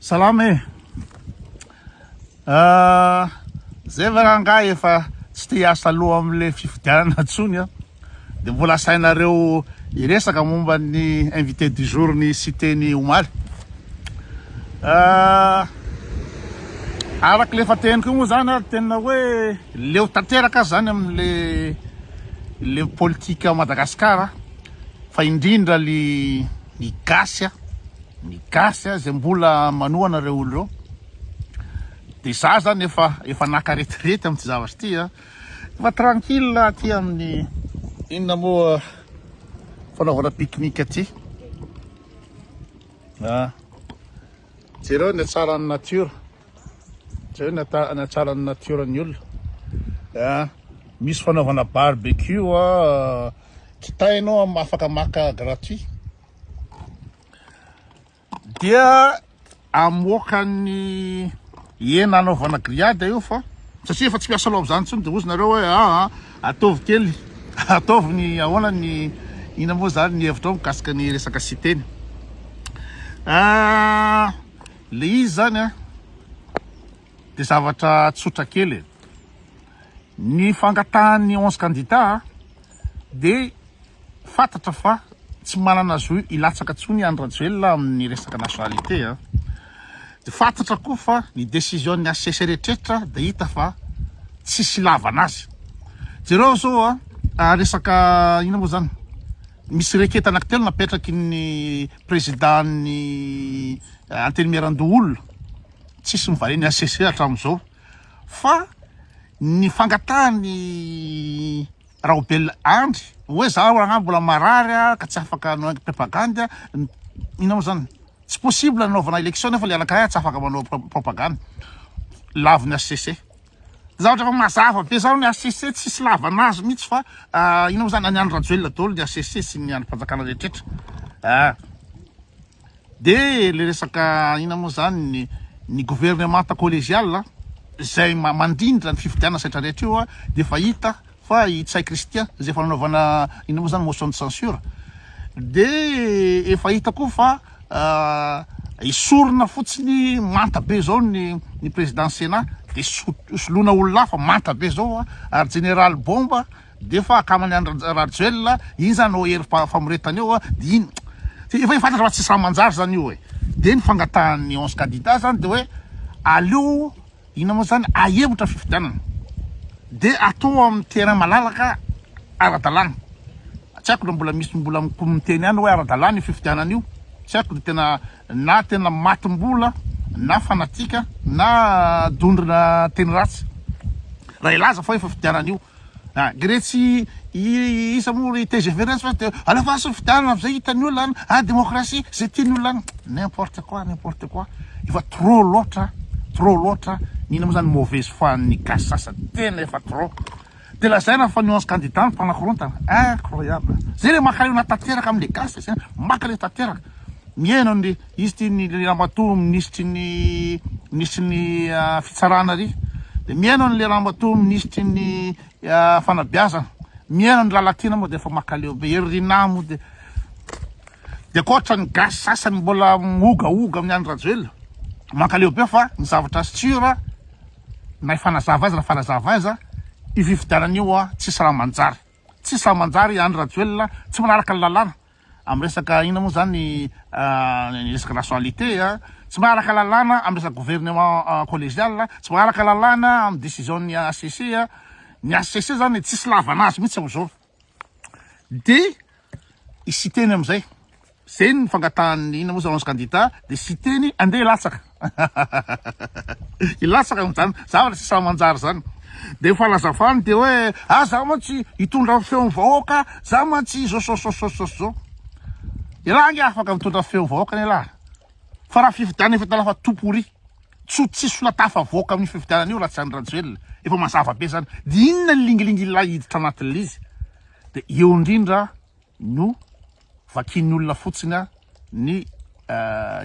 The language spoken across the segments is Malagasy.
Salama e. Zay varanga efa tsy te hiasa aloha am'le fifidianana ntsony a. De mbola asainareo iresaka momba ny invité du jour ny Cité-ny Omaly. Araka le fateniko moa zany a tena hoe leo tanteraka zany am'le politika Madagasikara fa indrindra ny gasy zay mbola manohana reo olo reo. De za zany efa nakaretirety am'ty zavatra ty a. Fa tranquille aty amin'ny inona moa fanaovana pique-nique aty. Jereo ny atsaran'ny natiora. Jereo ny atsaran'ny natiora ny olona. Misy fanaovana barbecue kitainao afaka maka gratuit. Dia amoaka ny hena anaovana grillade io fa satria efa tsy piasa loha zany tsony de ozy nareo hoe ataovy kely ataovy ny ahoana ny ina moa zany ny hevitra mikasika ny resaka cité-ny. Le izy zany de zavatra tsotra kely. Ny fangatahan'ny 11 candidats de fantatra fa tsy manana zo ilatsaka tsony Andry Rajoelina amin'ny resaka nationalité de fantatra koa fa ny décision-ny ACC rehetrarehetra de hita fa tsisy lavana azy. Jereo zao resaka ina moa zany misy reketa anankitelo napetraky ny président-ny antenimieran-doha olona tsisy mivaly ny ACC hatramin'izao fa ny fangatahany Raobel Andry hoe za raha mbola marary ka tsy afaka hanao propagande ina moa zany tsy possible anaovana élection nefa le anankiray tsy afaka manao propagande laviny ACC. Zavatra fa mazava be zao ny ACC tsisy lavana azy mihitsy fa ina moa zany any Andry Rajoelina daholo ny ACC sy ny androm-panjakana rehetrarehetra. De le resaka ina moa zany ny gouvernement collégial zay mandrindra ny fifidianana setra rehetra io de fa hita fa Itsay Christian zay fa nanaovana ina moa zany motion de censure de efa hita koa fa isorona fotsiny manta be zao ny président Sénat de solona olona fa manta be zao ary général Bomba de fa akamany Andry Rajoelina iny zany o hery famoretana io de iny efa fantatra fa tsisy raha manjary zany io de ny fangatahan'ny 11 candidats zany de hoe aleo ina moa zany ahebotra fifidianana de atao amin'ny terrain malalaka ara-dalàna. Tsy haiko mbola misy mbola miteny ihany hoe ara-dalàna io fifidianana io. Tsy haiko tena matim-bola na fanatika na dondrina teny ratsy raha ilaza fa efa fifidianana io. Gretsy isa moa ry TGV retsy fa alefa asa fifidianana am'izay hitany olona démocratie zay tiany olona n'importe quoi efa trop loatra nina moa zany mauvaise foi ny gasy sasa tena efa trop. De lazaina fa ny 11 candidats mpanakorontana incroyable zay le maka leona tanteraka am'le gasy zay maka le tanteraka mihaino ny izy ty ny Ramatoa ministry ny fitsarana ry de mihaino ny le Ramatoa ministry ny fanabeazana mihaino ny Lalatina moa de efa maka leo be ery rinamo de koatra ny gasy sasany mbola mogaoga amin'ny Andry Rajoelina maka leo be fa ny zavatra sura na ifanazava azy na fanazava azy ififidianana io tsisy raha manjary Andry Rajoelina tsy manaraka ny lalàna amin'ny resaka ina moa zany ny resaka nationalité tsy manaraka lalàna amin'ny resaka gouvernement collégial tsy manaraka lalàna amin'ny décision-ny ACC ny ACC zany tsisy lavana azy mihitsy am'izao de cité-ny am'izay zay ny fangatahan'ny ina moa zany 11 candidats de cité-ny andeha ilatsaka ilatsaka am'zany zavatra tsisy raha manjary zany. De falazafany de hoe za mantsy hitondra feon'ny vahoaka za mantsy zao ilangy afaka mitondra feon'ny vahoaka ny lahy fa raha fifidianana efa tala fa topory tsisy olona tafa voaka amin'ny fifidianana io raha tsy Andry Rajoelina efa mazava be zany de inona ny lingilingy hiditra anatin'izy de eo indrindra no vakin'ny olona fotsiny ny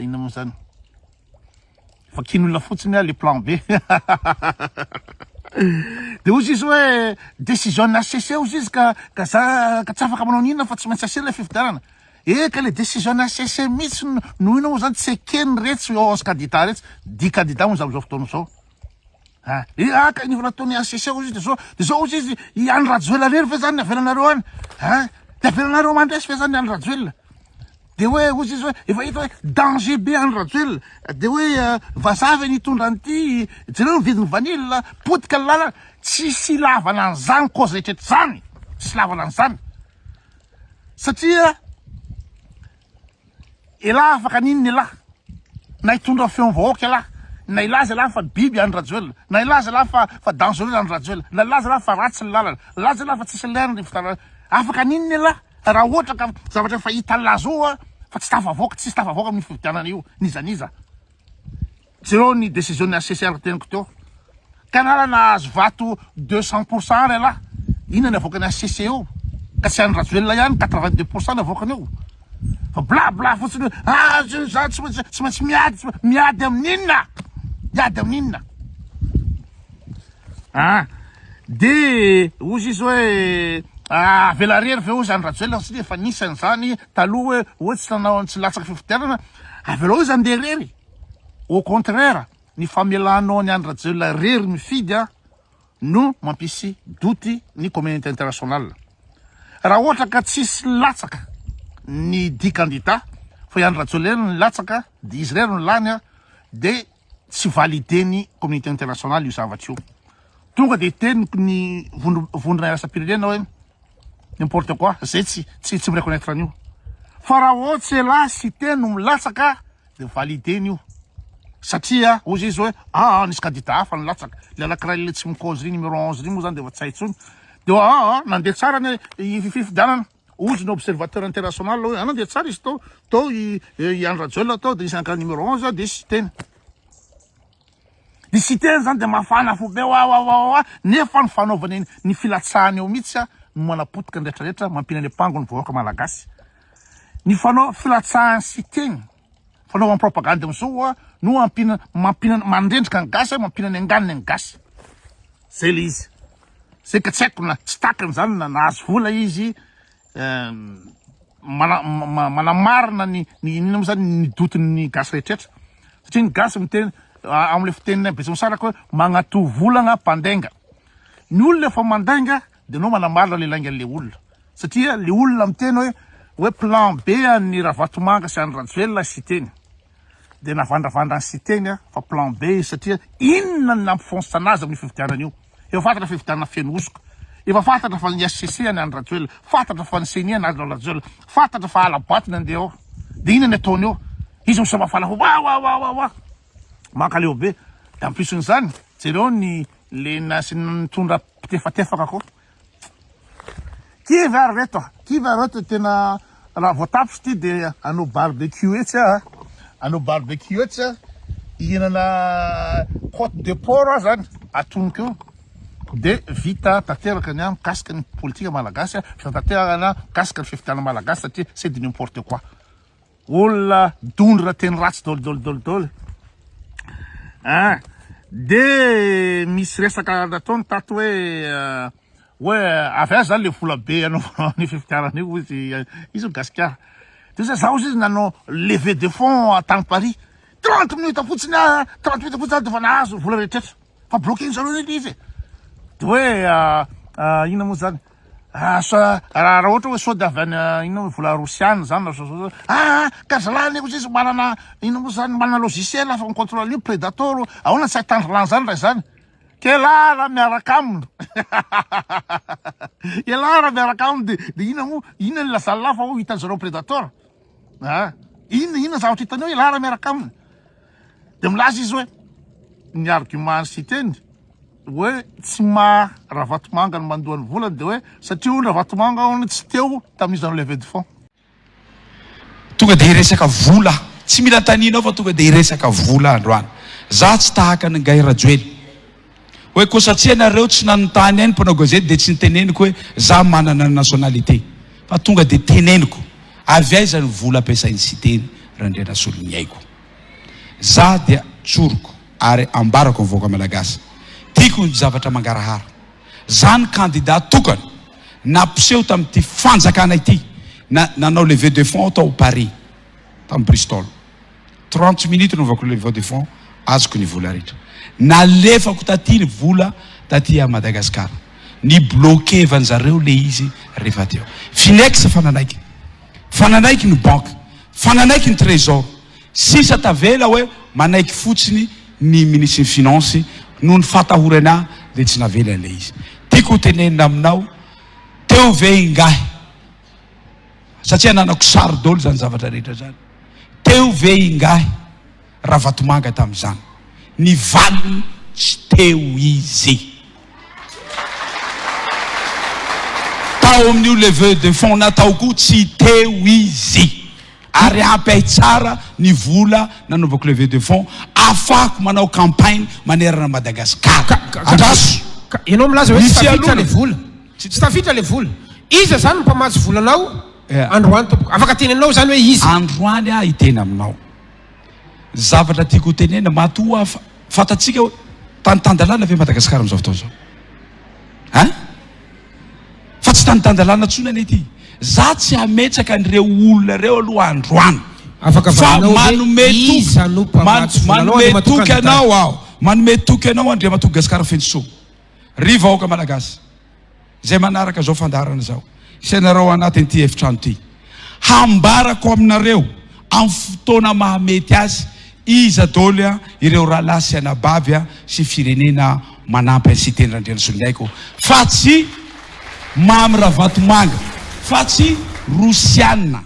ina moa zany vakin'ny olona fotsiny le plan B de ozy izy hoe décision ACC ozy izy ka tsy afaka manao n'inona fa tsy maintsy asira le fifidianana eka le décision CC mihitsy noho ina moa zany tsy ekeny retsy onze candidat retsy 10 candidat moa zao fotoana zao aka nivo nataony ACC ozy de zao ozy izy iany Rajoelina rery ve zany avelanareo any de avelanareo mandresy ve zany any Rajoelina de hoe ozy izy hoe efa hita hoe danger be any Rajoelina de hoe vazava nitondra an'ity jereo vidiny vanille potika ny lalana tsy lavana an'izany cause rehetrehitra zany tsy lavana an'izany satria elahy afaka ninny elahy na hitondra feom-vahoaka elahy na ilaza elahy fa biby any Rajoelina na ilaza elahy fa dangereux any Rajoelina na ilaza elahy fa ratsy ny lalana ilaza elahy fa tsisy leriny fitara afaka ninny elahy raha ohatra ka zavatra fa hita lazoa fa tsy tafavoaka tsisy tafavoaka amin'ny fividianana io nizaniza zero ny décision ny ACC teniko teo kanala nahazo vato 200% elahy ina ny avoaka ny ACC io ka tsy any Rajoelina ihany 82% ny avoakany io fa blabla fotsiny za tsy maintsy miady amin'inona miady amin'inona de ozy izy hoe avela rery ve ozy any Rajoelina satria efa nisany zany taloha hoe tsy nanao tsy latsaky fifidianana avela ozy andeha rery au contraire ny famelanao ny any Rajoelina rery mifidy no mampisy doty ny communauté internationale raha ohatra ka tsisy latsaka ny 10 candidat fa iany Rajoelina ny latsaka de izy rery no lany de tsy valideny communauté internationale io zavatra io tonga de teny ny vondrona irasam-pirenena hoe n'importe quoi zay tsy mireconnaître an'io fa raha ohatsy elahy sy teny no milatsaka de valideny io satria ozy izy hoe nisy candidat hafa ny latsaka le anakiraha le tsy micause numéro 11 ry moa zany de efa tsy haitsony de nandeha tsara ny fifidianana ozy ny observateur international hoe nandeha tsara izy tao iany Rajoelina tao de isy anakiraha numéro 11 de sy teny de sy teny zany de mafana fo be nefa ny fanaovany ny filatsahany eo mihitsy no manapotika ny rehetrarehetra mampina ny ampango ny vahoaka malagasy ny fanao filatsahany sy teny fanaovany propagande amizao no mampina mandrendrika ny gasy mampina ny anganiny ny gasy zay le izy zay ka tsy haiko na tsy takany zany na nahazo vola izy manamarina ny inona moa zany ny dotiny ny gasy rehetrarehetra satria ny gasy miteny am'le fiteniny besony saraka hoe magnatò volagna mpandainga ny olona efa mandainga de no manamarina le lainga le olona satria le olona miteny hoe plan B ny Ravatomanga sy any Rajoelina sy teny de navandravandra sy teny fa plan B satria inona ny nampifonsa anazy amin'ny fividianana io efa fantatra fividianana feno osoka efa fantatra fa ny ACC any Rajoelina fantatra fa ny CENI any Rajoelina fantatra fa alaboatiny andeha ao de inona ny ataony eo izy misamafala wa mankaleo be da ampisony zany jereo ny le nasy nitondra pitefatefaka koa kivy ary reto tena raha voatapitsy ty de anao barbecue etsy anao barbecue etsy ihinana côte de porc zany atonoka io de vita tanteraka ny mikasika ny politika malagasy vita tanteraka na mikasika ny fifidianana malagasy satria c'est de n'importe quoi olona dondra teny ratsy dôlidôlidôlidôly de misy resaka nataony tato hoe avy azy zany le vola be anaovanao ny fifidianana io izy gasikara de zaho izy nanao levé de fonds tany Paris 30 minutes fotsiny 30 minutes fotsiny de fa nahazo vola rehetrrehetra fa bloqué zareo izy de hoe ina moa zany raha ohatra hoe sody avy any ina vola rosiana zany ka zalany koa izy manana ina moa zany manana logiciel afa micontrôle io prédateur ahoana tsy ahitandro lany zany raha zany kelara miaraka aminy elara miaraka aminy de ina ny lazalala fa ho hitan'ny zareo prédateur inona zavatra hitaneo elara miaraka aminy de milaza izy hoe ny argument sy teny hoe tsy Ravatomanga ny mandohan'ny volany de hoe satria ony Ravatomanga ony tsy teo tamin'izy no levé de fond tonga de iresaka vola tsy mila taninao fa tonga de iresaka vola androany za tsy tahaka ny Ngay Rajoely hoe ko satria nareo tsy nanontany any mpanao gazety de tsy niteneniko hoe za manana nationalité fa tonga de teneniko avy aiza ny vola ampiasainy sy teny Randriana Soloniaiko za dia tsoroko ary ambarako ny vahoaka malagasy tiako ny zavatra mangarahara zany candidat tokana nampiseho tamin'ity fanjakana ity nanao leve de fond tao Paris tamin'ny Bristol 30 minutes naovako leve de fond azoko ny vola rehetra nalefako taty ny vola taty a Madagasikara ny bloqué van'zareo le izy rehefa teo finex fananaiky ny banque fananaiky ny trésor sisa tavela hoe manaiky fotsiny ny ministre ny finance noho ny fatahorana de tsy navela le izy tiako tenenina aminao teo ve ingahy satria nanako sary dolo zany zavatra rehetra zany teo ve ingahy raha Vatomanga tam'izany ny valiny tsy teo izy tao amin'io levée de fond nataoko tsy teo izy ary ampay tsara ny vola nanaovako levée de fond afako manao campagne manerana Madagasikara andraso ianao milaza hoe tsy tafitra le vola tsy tafitra le vola iza zany mpamatsy volanao Androany tompoko afaka tenenao zany hoe izy Androany hitena aminao zavatra tiako tenena matoa fatatsika hoe tany-tandalana ve Madagasikara am'izao fotoana zao fa tsy tany-tandalana tsony any ity za tsy ametraka an'ireo olona reo aloha Androany fa manome toky anao aho manome toky anao Andriamatoa Gasikara Fensoa ry vahoaka malagasy zay manaraka zao fandarana zao isanareo anatin'ny ty efitrano ty hambarako aminareo amin'ny fotoana mahamety azy iza dôly ireo rahalahy sy anabavy sy firenena manampy ny siten'Andriana Solinaiko fa tsy mamy raha Vatomanga fa tsy Rosiana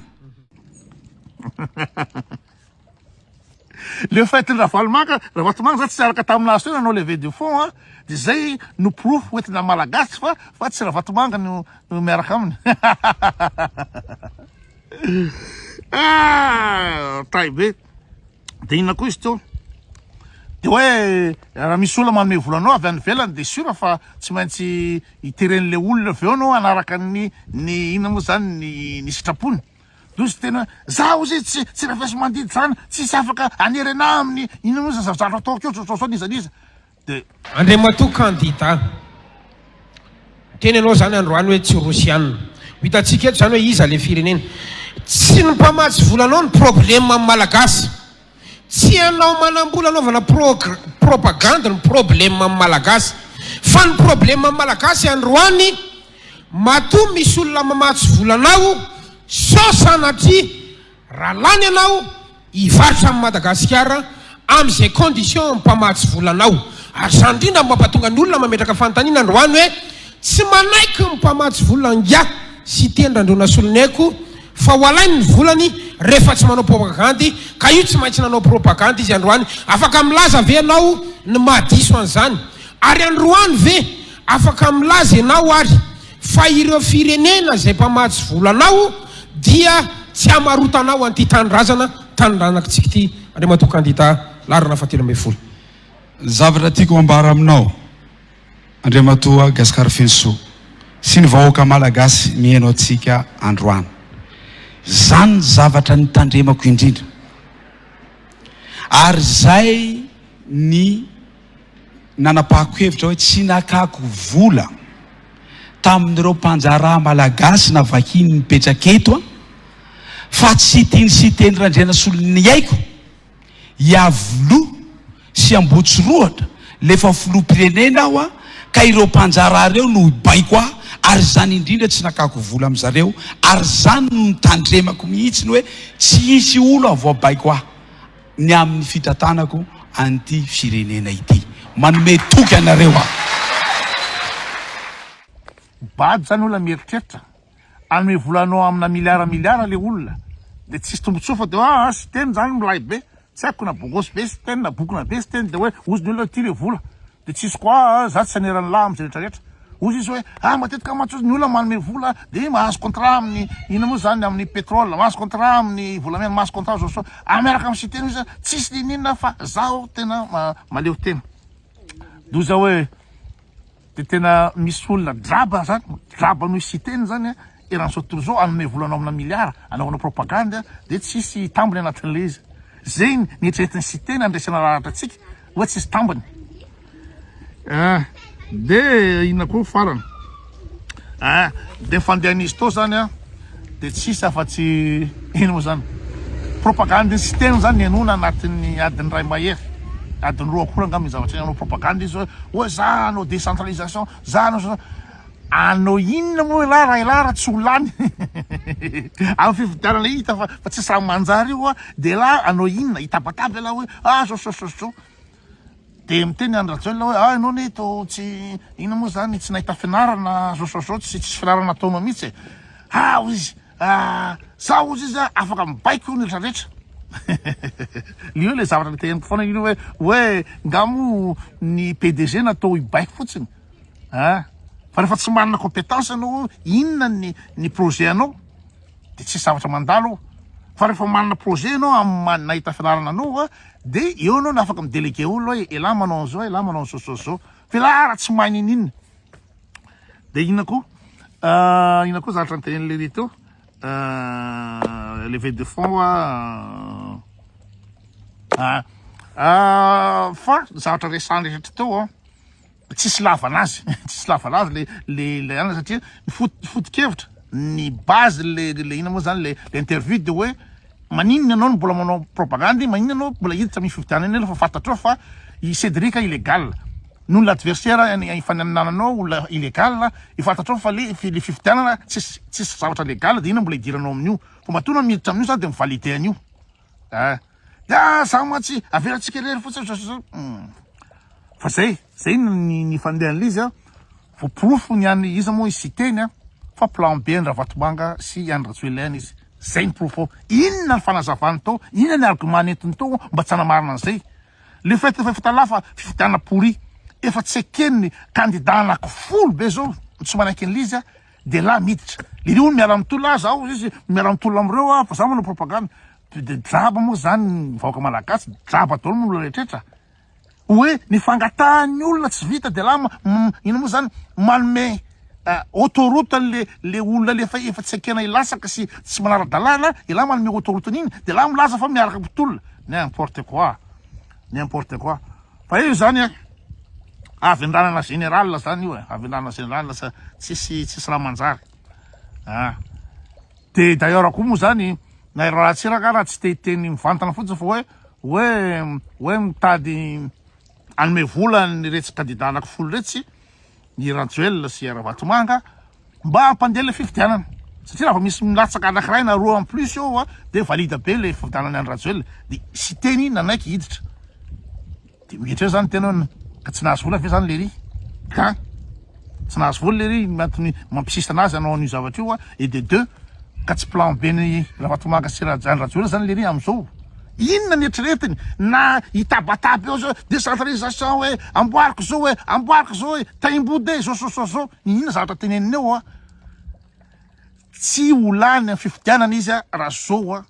le fait raha Vatomanga za tsy araka taminazy teo nanao levée de fond de zay no proof hoentina malagasy fa tsy raha Vatomanga no miaraka aminy tay be de inona koa izy teo de hoe raha misy olona manome volanao avy any velany de sûr fa tsy maintsy iteren'le olona aveo anao anaraka ny inona moa zany ny sitrapony dozy tena zaho izy tsy rafesy mandidy zany tsisy afaka anerena amin'ny inona moa zany zavatra ataoko eo nizaniza de Andriamatoa candidat tenenao zany Androany hoe tsy Rosiana hitatsika eto zany hoe iza le firenena tsy ny mpamatsy volanao ny problème amin'ny malagasy tsy anao manambola anaovana propagande ny problème amin'ny malagasy fa ny problème amin'ny malagasy Androany matoa misy olona mamatsy volanao so sanatria raha lany anao hivarotra amin'ny Madagasikara amin'izay condition mpamatsy volanao ary zany indrindra mampatonga ny olona mametraka fanontaniana Androany hoe tsy manaiky ny mpamatsy vola ngia sy tendran-drona Solinaiko fa ho alainy ny volany rehefa tsy manao propagandy ka io tsy maintsy nanao propagandy izy Androany afaka milaza ve anao ny mahadiso an'izany ary Androany ve afaka milaza ianao ary fa ireo firenena zay mpamatsy volanao dia tsy amarotanao an'ity tanindranakitsika ty Andriamatoa candidat larina fahatelo amby folo zavatra tiako ambara aminao Andriamatoa Gasikara Fensoa sy ny vahoaka malagasy mihaino atsika Androany zany zavatra ny tandremako indrindra ary zay ny nanapahako hevitra hoe tsy nakako vola tamin'ireo mpanjaraha malagasy navakiny mipetraka eto fa tsy tiany siten'Andriana Solinaiko iavolo sy ambotsirohatra lefa filoham-pirenena aho ka ireo mpanjaraha reo no baiko ary zany indrindra tsy nakako vola am'zareo ary zany no nitandremako mihitsiny hoe tsy isy olo avoabaiko ny amin'ny fitratanako an'ity firenena ity manome toky anareo bady zany olona mieritreritra anome volanao amina miliara le olona de tsisy tombotsoa fa de sy teny zany milay be tsy haiko na bogosy be sy teny na bokona be sy teny de hoe ozy ny olona ty le vola de tsisy koa za tsy saneran'ny lahy am'zay rehetrarehetra ozy izy hoe matetika matsozy ny olona manome vola de mahazo contrat amin'ny ina moa zany amin'ny pétrole mahazo contrat amin'ny volamena mahazo contrat zao amiaraka amin'ny sy teny izy tsisy lininina fa zaho tena maleo tena doza hoe de tena misy olona draba no sy teny zany eran'izao tontolo zao anome volanao amina miliara anaovana propagande de tsisy tambony anatin'le izy zay nieritreretin'ny sy teny andraisana rahatra atsika hoe tsisy tambony de inona koa farany de fandehan'izy tao zany de tsisy afa-tsy ino moa zany propagande sy teny zany enona anatin'ny adiny ray mahery adiny roa akora angamba zavatra anao propagande izy hoe za anao décentralisation za anao anao inona moa raha ilara tsy ho lany amin'ny fividianana hita fa tsisy raha manjary io de la anao inona hitabataba la hoe so de miteny andrajoela hoe anao ne to tsy inona moa zany tsy nahita fianarana so tsisy fianarana ataonao mihitsy izy zaho izy izy afaka mibaiko io ny rehetrarehetra io le zavatra teniko foana io hoe ngamo ny PDG natao hibaiko fotsiny fa rehefa tsy manana compétence anao inona ny projet anao de tsisy zavatra mandalo fa rehefa manana projet anao nahita fianarana anao de eo anao na afaka midélégué olo hoe ela manao zao ela manao so fa la raha tsy mahay ninina de inona koa zavatra ntenen'le rito levée de fonds fa zavatra resany rehetra teo tsisy lavanazy le ana satria foto-kevitra ny base le ina moa zany le interview de hoe maninona anao mbola manao propagande maninona anao mbola hiditra amin'ny fividianana fa fantatrao fa i Cédric illégal noho l'adversaire ifaninananao olona illégal ifantatrao fa le fividianana tsisy zavatra légal de ina mbola idiranao amin'io fa matona miditra amin'io zany de mivalide an'io za matsy averatsika rery fotsiny fa zay ny fandehan'le izy voaporofo ny any izy moa izy teny fa plan B ny Ravatomanga sy Andratsoelena izy zay ny porofo inona ny fanazavany tao inona ny argument nentiny tao mba tsy hanamarina an'izay le fait efa fitalafa fividiana pourri efa tsy ekeniny candidat anaky 10 be zao tsy manaiky an'le izy de la miditra le olo miara mitolo zaho izy miara mitolo amreo fa za manao propagande de draba moa zany vahoaka malagasy draba daholo moa rehetrarehetra hoe ny fangatahany olona tsy vita de la ino moa zany manome autoroute le olona le efa tsy ekena ilasaka sy tsy manara-dalàna la manome autoroute n'iny de la milaza fa miaraka mpitolona n'importe quoi fa io zany avy andranana général zany io avy andranana général sa tsisy raha manjary de d'ailleurs koa moa zany na raha tsiraka raha tsy teny mivantana fotsiny fa hoe mitady anome vola ny retsy candidat anaky 10 retsy ny Rantsoel sy Ravatomanga mba hampandeha le fividianana satria raha misy milatsaka anakiray na roa en plus eo de valida be le fividianana any Rantsoel de sy teny nanaiky hiditra de mihitra eo zany tena ka tsy nahazo vola ve zany le ry tsy nahazo vola le ry mampisista anazy anao an'io zavatra io et de 2 ka tsy plan B ny Ravatomanga sy Rantsoel zany le ry am'izao inona ny eritreretiny na hitabataba eo zao décentralisation hoe amboariko zao hoe taimbode zao inona zavatra teneniny eo tsy ho lany fividianana izy raha zao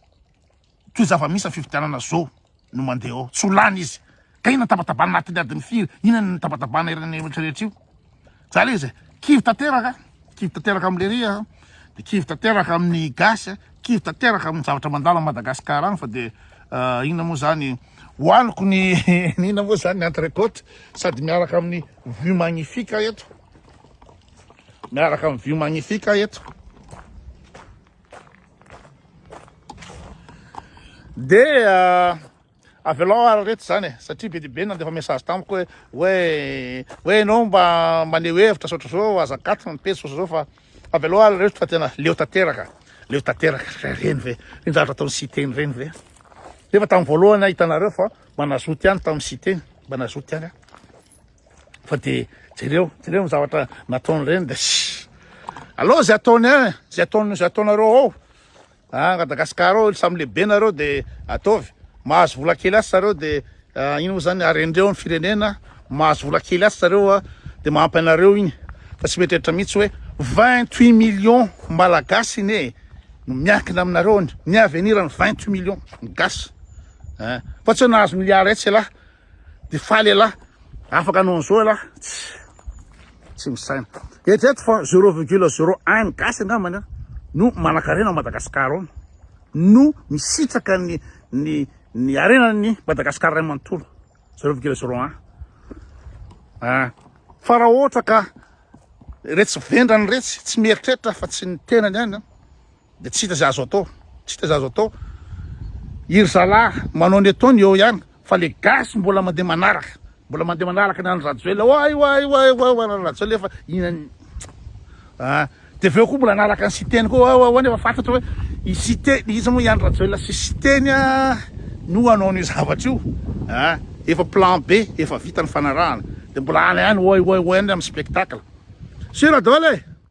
toy zava-misy ny fividianana zao no mandeha ao tsy ho lany izy ka inona tabatabana anatin'ny adiny firy inona ny tabatabana irany rehetrarehetra io za le izy kivy tanteraka am'le ry de kivy tanteraka amin'ny gasy kivy tanteraka amin'ny zavatra mandalo Madagasikara any fa de inona moa zany hoaniko ny inona moa zany entrecôte sady miaraka amin'ny vue magnifique eto de avy aloha reto zany satria be dibe nandefa message tamiko hoe anao mba maneho hevitra sotra zao azakaty mipetsy sotra zao fa avy aloha reto fa tena leo tanteraka reny ve ny zavatra ataony citeny reny ve efa tamin'ny voalohany hitanareo fa manazoty ihany tamin'ny citeny manazoty ihany fa de jereo ny zavatra nataony reny de aloha zay ataonareo ao Madagasikara ao samy lehibe nareo de ataovy mahazo vola kely asy zareo de ino moa zany arendreo ny firenena mahazo vola kely asy zareo de mahampy anareo igny fa tsy mietreritra mihitsy hoe 28 millions malagasy ne miankina aminareo ny avenir ny 28 millions gasy fa tsy nahazo milliard etsy lahy de faly lahy afaka anao an'izao lahy tsy misaina eto fa 0,01 gasy angambany no manakarena Madagasikara ao no misitraka ny arenany Madagasikara ray manontolo 0,01 fa raha ohatra ka retsy vendrany retsy tsy mieritreritra fa tsy ny tenany ihany de tsy hita zay azo atao, tsy hita zay azo atao. Iry zalahy manao ny ataony eo ihany fa le gasy mbola mandeha manaraka ny any Rajoelina way Rajoelina efa de aveo koa mbola anaraka ny citeny koa nefa fantatra hoe i cité izy moa ihany Rajoelina sy citeny no anao ny zavatra io efa plan B efa vita ny fanarahana de mbola any ihany way any amin'ny spectacle. Sira Dole